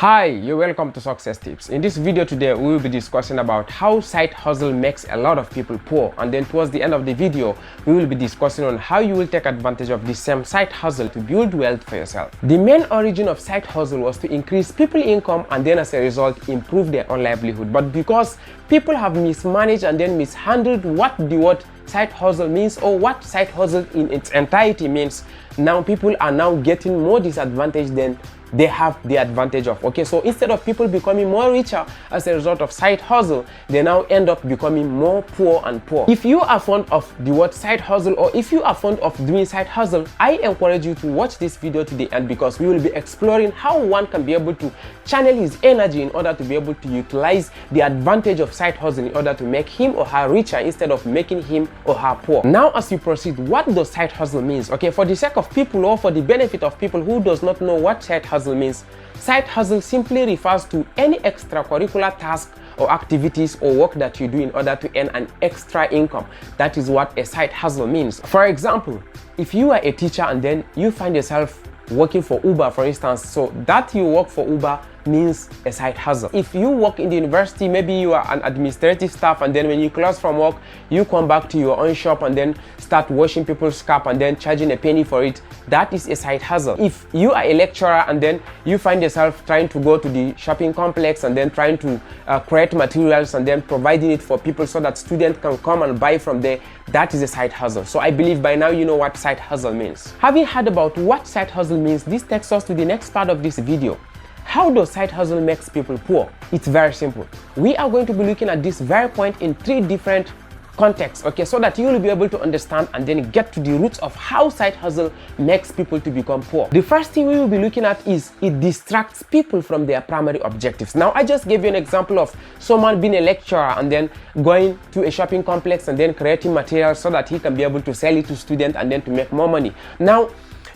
Hi, you're welcome to Success Tips. In this video today, we will be discussing about how side hustle makes a lot of people poor, and then towards the end of the video, we will be discussing on how you will take advantage of the same side hustle to build wealth for yourself. The main origin of side hustle was to increase people's income and then as a result improve their own livelihood. But because people have mismanaged and then mishandled what the word side hustle means or what side hustle in its entirety means, now people are now getting more disadvantage than they have the advantage of. Okay, so instead of people becoming more richer as a result of side hustle, they now end up becoming more poor and poor. If you are fond of the word side hustle, or if you are fond of doing side hustle, I encourage you to watch this video to the end, because we will be exploring how one can be able to channel his energy in order to be able to utilize the advantage of side hustle in order to make him or her richer instead of making him or her poor. Now, as we proceed, what does side hustle means? Okay, for the sake of people or for the benefit of people who does not know what side hustle means, side hustle simply refers to any extracurricular task or activities or work that you do in order to earn an extra income. That is what a side hustle means. For example, if you are a teacher and then you find yourself working for Uber, for instance, so that you work for Uber means a side hustle. If you work in the university, maybe you are an administrative staff, and then when you close from work, you come back to your own shop and then start washing people's cup and then charging a penny for it. That is a side hustle. If you are a lecturer and then you find yourself trying to go to the shopping complex and then trying to create materials and then providing it for people so that students can come and buy from there, that is a side hustle. So I believe by now you know what side hustle means. Having heard about what side hustle means, this takes us to the next part of this video. How does side hustle makes people poor? It's very simple. We are going to be looking at this very point in three different contexts, okay, so that you will be able to understand and then get to the roots of how side hustle makes people to become poor. The first thing we will be looking at is it distracts people from their primary objectives. Now, I just gave you an example of someone being a lecturer and then going to a shopping complex and then creating materials so that he can be able to sell it to students and then to make more money. Now,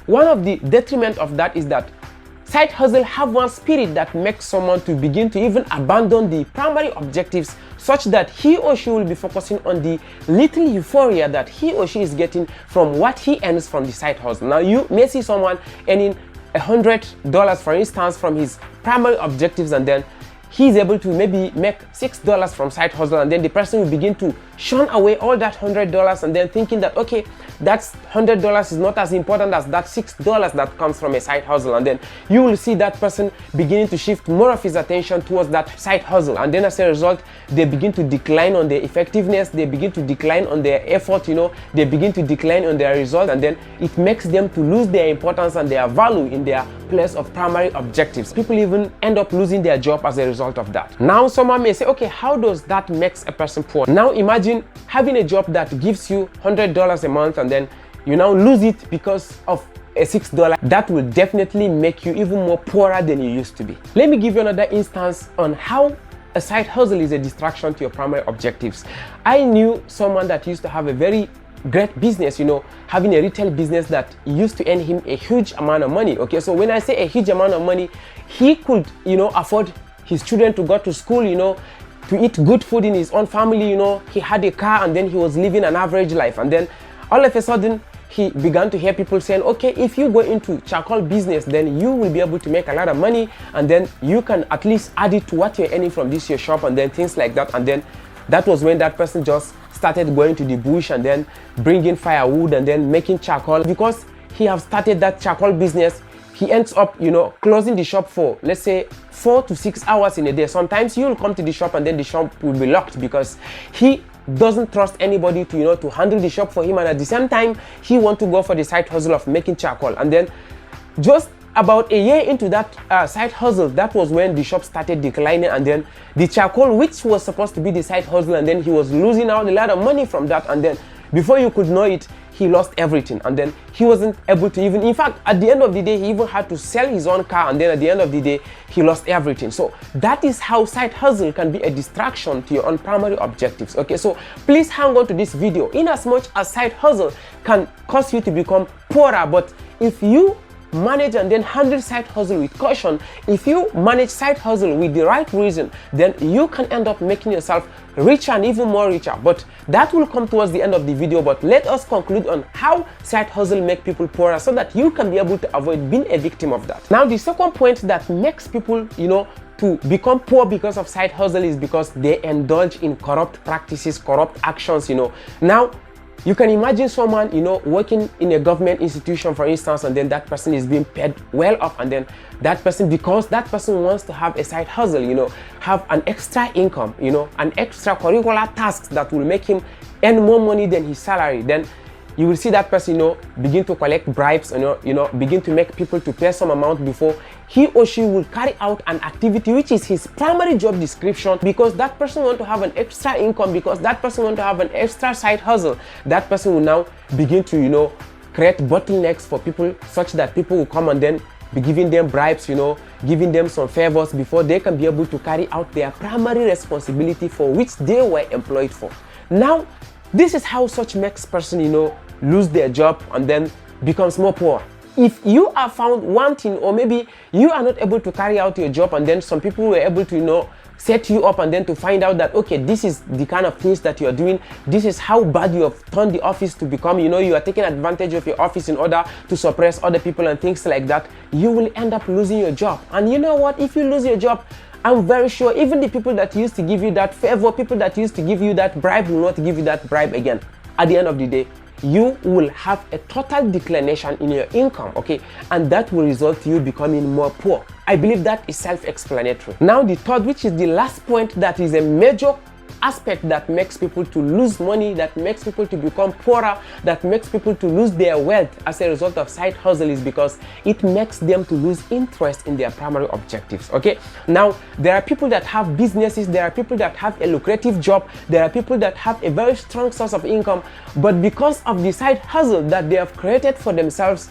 one of the detriment of that is that side hustle have one spirit that makes someone to begin to even abandon the primary objectives, such that he or she will be focusing on the little euphoria that he or she is getting from what he earns from the side hustle. Now, you may see someone earning $100, for instance, from his primary objectives, and then he's able to maybe make $6 from side hustle, and then the person will begin to shun away all that $100 and then thinking that, okay, that's $100 is not as important as that $6 that comes from a side hustle, and then you will see that person beginning to shift more of his attention towards that side hustle, and then as a result they begin to decline on their effectiveness, they begin to decline on their effort, they begin to decline on their results, and then it makes them to lose their importance and their value in their place of primary objectives. People even end up losing their job as a result of that. Now, someone may say, okay, how does that makes a person poor? Now, imagine having a job that gives you $100 a month and then you now lose it because of a $6. That will definitely make you even more poorer than you used to be. Let me give you another instance on how a side hustle is a distraction to your primary objectives. I knew someone that used to have a very great business, having a retail business that used to earn him a huge amount of money. Okay, so when I say a huge amount of money, he could afford his children to go to school, to eat good food in his own family, he had a car and then he was living an average life. And then all of a sudden he began to hear people saying, okay, if you go into charcoal business, then you will be able to make a lot of money, and then you can at least add it to what you're earning from your shop, and then things like that. And then that was when that person just started going to the bush and then bringing firewood and then making charcoal. Because he have started that charcoal business, he ends up, closing the shop for, let's say, 4 to 6 hours in a day. Sometimes you'll come to the shop and then the shop will be locked because he doesn't trust anybody to handle the shop for him, and at the same time he want to go for the side hustle of making charcoal. And then just about a year into that side hustle, that was when the shop started declining, and then the charcoal, which was supposed to be the side hustle, and then he was losing out a lot of money from that, and then before you could know it, he lost everything, and then he wasn't able to even, in fact, at the end of the day, he even had to sell his own car, and then at the end of the day, he lost everything. So that is how side hustle can be a distraction to your own primary objectives. Okay, so please hang on to this video. In as much as side hustle can cause you to become poorer, but if you manage and then handle side hustle with caution, if you manage side hustle with the right reason, then you can end up making yourself richer and even more richer. But that will come towards the end of the video. But let us conclude on how side hustle make people poorer so that you can be able to avoid being a victim of that. Now, the second point that makes people, to become poor because of side hustle is because they indulge in corrupt practices, corrupt actions. Now, you can imagine someone, working in a government institution, for instance, and then that person is being paid well up, and then that person, because that person wants to have a side hustle, have an extra income, an extracurricular task that will make him earn more money than his salary, then you will see that person, begin to collect bribes, begin to make people to pay some amount before he or she will carry out an activity which is his primary job description, because that person want to have an extra income, because that person want to have an extra side hustle. That person will now begin to, create bottlenecks for people such that people will come and then be giving them bribes, giving them some favors before they can be able to carry out their primary responsibility for which they were employed for. Now, this is how such makes person, lose their job and then becomes more poor. If you are found wanting, or maybe you are not able to carry out your job, and then some people were able to, set you up and then to find out that, okay, this is the kind of things that you are doing, this is how bad you have turned the office to become, you are taking advantage of your office in order to suppress other people and things like that, you will end up losing your job. And you know what? If you lose your job, I'm very sure even the people that used to give you that favor, people that used to give you that bribe will not give you that bribe again. At the end of the day, you will have a total declination in your income, okay? And that will result to you becoming more poor. I believe that is self-explanatory. Now, the third, which is the last point, that is a major aspect that makes people to lose money, that makes people to become poorer, that makes people to lose their wealth as a result of side hustle, is because it makes them to lose interest in their primary objectives, okay? Now, there are people that have businesses, there are people that have a lucrative job, there are people that have a very strong source of income, but because of the side hustle that they have created for themselves,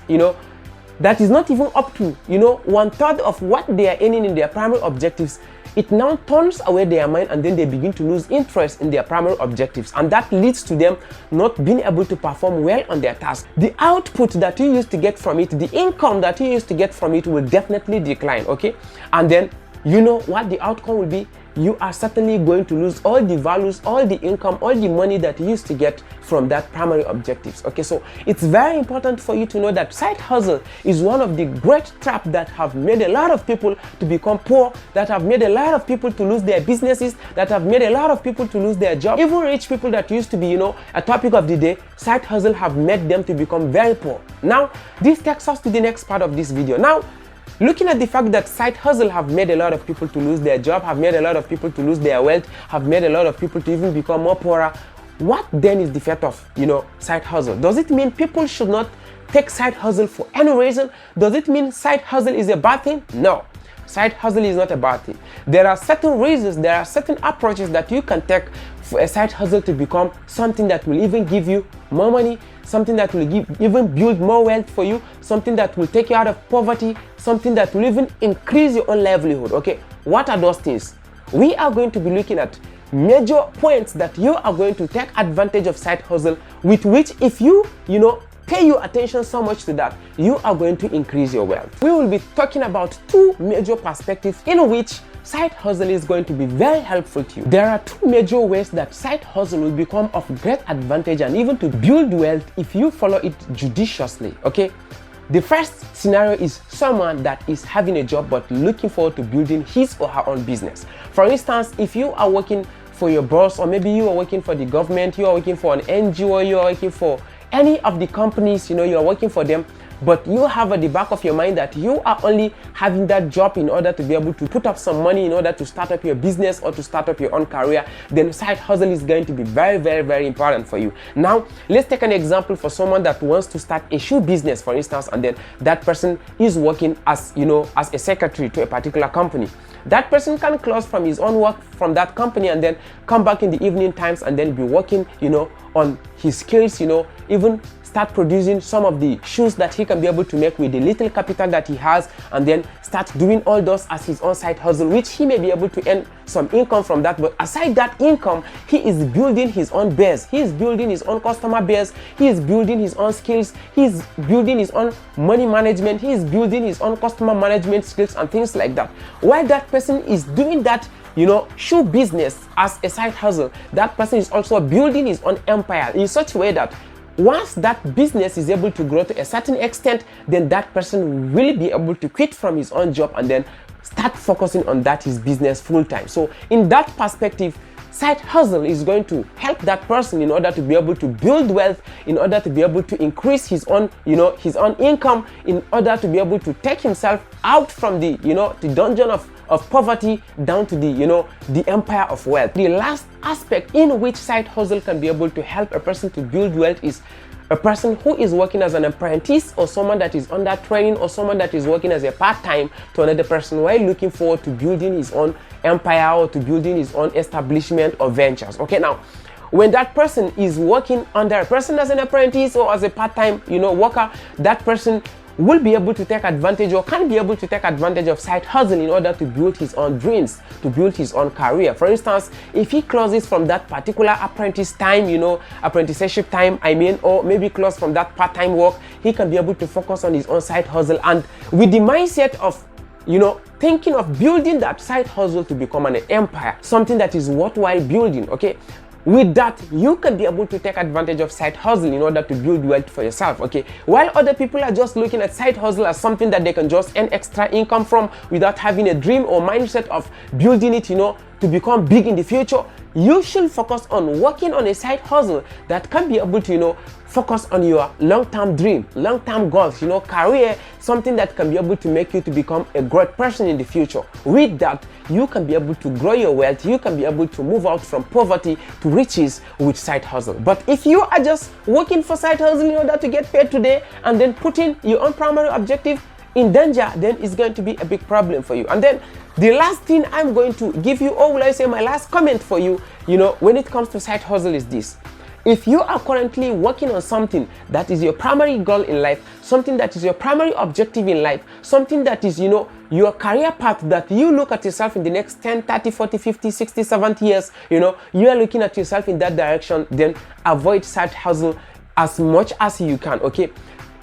that is not even up to, 1/3 of what they are earning in their primary objectives, it now turns away their mind, and then they begin to lose interest in their primary objectives, and that leads to them not being able to perform well on their task. The output that you used to get from it, the income that you used to get from it, will definitely decline, okay? And then you know what the outcome will be? You are certainly going to lose all the values, all the income, all the money that you used to get from that primary objectives. Okay, so it's very important for you to know that side hustle is one of the great traps that have made a lot of people to become poor, that have made a lot of people to lose their businesses, that have made a lot of people to lose their job. Even rich people that used to be, a topic of the day, side hustle have made them to become very poor. Now, this takes us to the next part of this video. Now, looking at the fact that side hustle have made a lot of people to lose their job, have made a lot of people to lose their wealth, have made a lot of people to even become more poorer, what then is the fate of, side hustle? Does it mean people should not take side hustle for any reason? Does it mean side hustle is a bad thing? No. Side hustle is not a bad thing. There are certain reasons, there are certain approaches that you can take for a side hustle to become something that will even give you more money, something that will even build more wealth for you, something that will take you out of poverty, something that will even increase your own livelihood, okay? What are those things? We are going to be looking at major points that you are going to take advantage of side hustle, with which if you, pay your attention so much to that, you are going to increase your wealth. We will be talking about two major perspectives in which side hustle is going to be very helpful to you. There are two major ways that side hustle will become of great advantage and even to build wealth if you follow it judiciously, okay? The first scenario is someone that is having a job but looking forward to building his or her own business. For instance, if you are working for your boss, or maybe you are working for the government, you are working for an NGO, you are working for any of the companies, you are working for them, but you have at the back of your mind that you are only having that job in order to be able to put up some money in order to start up your business or to start up your own career, then side hustle is going to be very, very, very important for you. Now, let's take an example for someone that wants to start a shoe business, for instance, and then that person is working as, as a secretary to a particular company. That person can close from his own work from that company and then come back in the evening times and then be working, on his skills, even start producing some of the shoes that he can be able to make with the little capital that he has, and then start doing all those as his own side hustle, which he may be able to earn some income from that. But aside that income, he is building his own base, he is building his own customer base, he is building his own skills, he is building his own money management, he is building his own customer management skills and things like that. While that person is doing that, you know, shoe business as a side hustle, that person is also building his own empire in such a way that once that business is able to grow to a certain extent, then that person will be able to quit from his own job and then start focusing on that his business full time. So in that perspective, side hustle is going to help that person in order to be able to build wealth, in order to be able to increase his own, you know, his own income, in order to be able to take himself out from the, you know, the dungeon of poverty down to the, you know, the empire of wealth. The last aspect in which side hustle can be able to help a person to build wealth is a person who is working as an apprentice, or someone that is under training, or someone that is working as a part-time to another person while looking forward to building his own empire or to building his own establishment or ventures. Okay, now when that person is working under a person as an apprentice or as a part-time, you know, worker, that person will be able to take advantage, or can be able to take advantage of side hustle in order to build his own dreams, to build his own career. For instance, if he closes from that particular apprentice time, you know, apprenticeship time, I mean, or maybe close from that part-time work, he can be able to focus on his own side hustle, and with the mindset of, you know, thinking of building that side hustle to become an empire, something that is worthwhile building. Okay, with that, you can be able to take advantage of side hustle in order to build wealth for yourself. Okay, while other people are just looking at side hustle as something that they can just earn extra income from without having a dream or mindset of building it, you know, to become big in the future, you should focus on working on a side hustle that can be able to, you know, focus on your long-term dream, long-term goals, you know, career, something that can be able to make you to become a great person in the future. With that, you can be able to grow your wealth, you can be able to move out from poverty to riches with side hustle. But if you are just working for side hustle in order to get paid today and then putting your own primary objective in danger, then it's going to be a big problem for you. And then the last thing I'm going to give you, or will I say my last comment for you, you know, when it comes to side hustle is this. If you are currently working on something that is your primary goal in life, something that is your primary objective in life, something that is, you know, your career path that you look at yourself in the next 10, 30, 40, 50, 60, 70 years, you know, you are looking at yourself in that direction, then avoid side hustle as much as you can. Okay,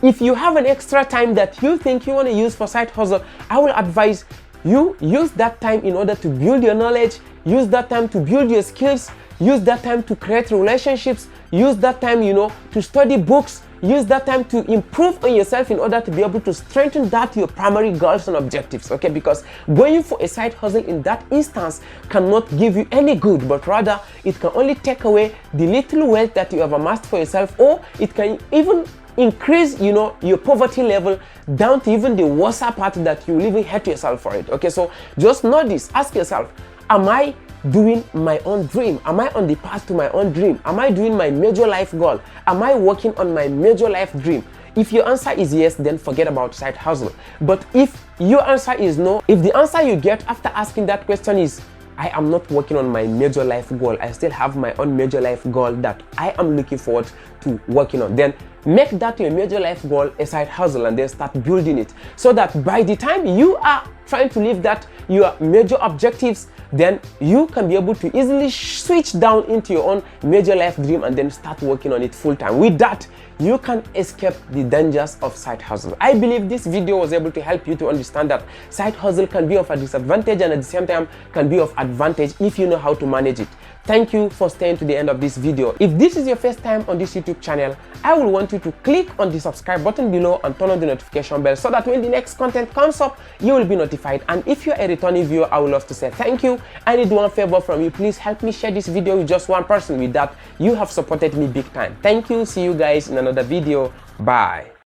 if you have an extra time that you think you want to use for side hustle, I will advise you use that time in order to build your knowledge, use that time to build your skills, use that time to create relationships, use that time, you know, to study books, use that time to improve on yourself in order to be able to strengthen that your primary goals and objectives. Okay, because going for a side hustle in that instance cannot give you any good, but rather it can only take away the little wealth that you have amassed for yourself, or it can even increase, you know, your poverty level down to even the worst part that you will even hate yourself for it. Okay, so just know this, ask yourself, am I doing my own dream? Am I on the path to my own dream? Am I doing my major life goal? Am I working on my major life dream? If your answer is yes, then forget about side hustle. But if your answer is no, if the answer you get after asking that question is, I am not working on my major life goal, I still have my own major life goal that I am looking forward to working on, then make that your major life goal a side hustle and then start building it, so that by the time you are trying to live that your major objectives, then you can be able to easily switch down into your own major life dream and then start working on it full time. With that, you can escape the dangers of side hustle. I believe this video was able to help you to understand that side hustle can be of a disadvantage and at the same time can be of advantage if you know how to manage it. Thank you for staying to the end of this video. If this is your first time on this YouTube channel, I will want you to click on the subscribe button below and turn on the notification bell so that when the next content comes up, you will be notified. And if you're a returning viewer, I would love to say thank you. I need one favor from you. Please help me share this video with just one person. With that, you have supported me big time. Thank you. See you guys in another video. Bye.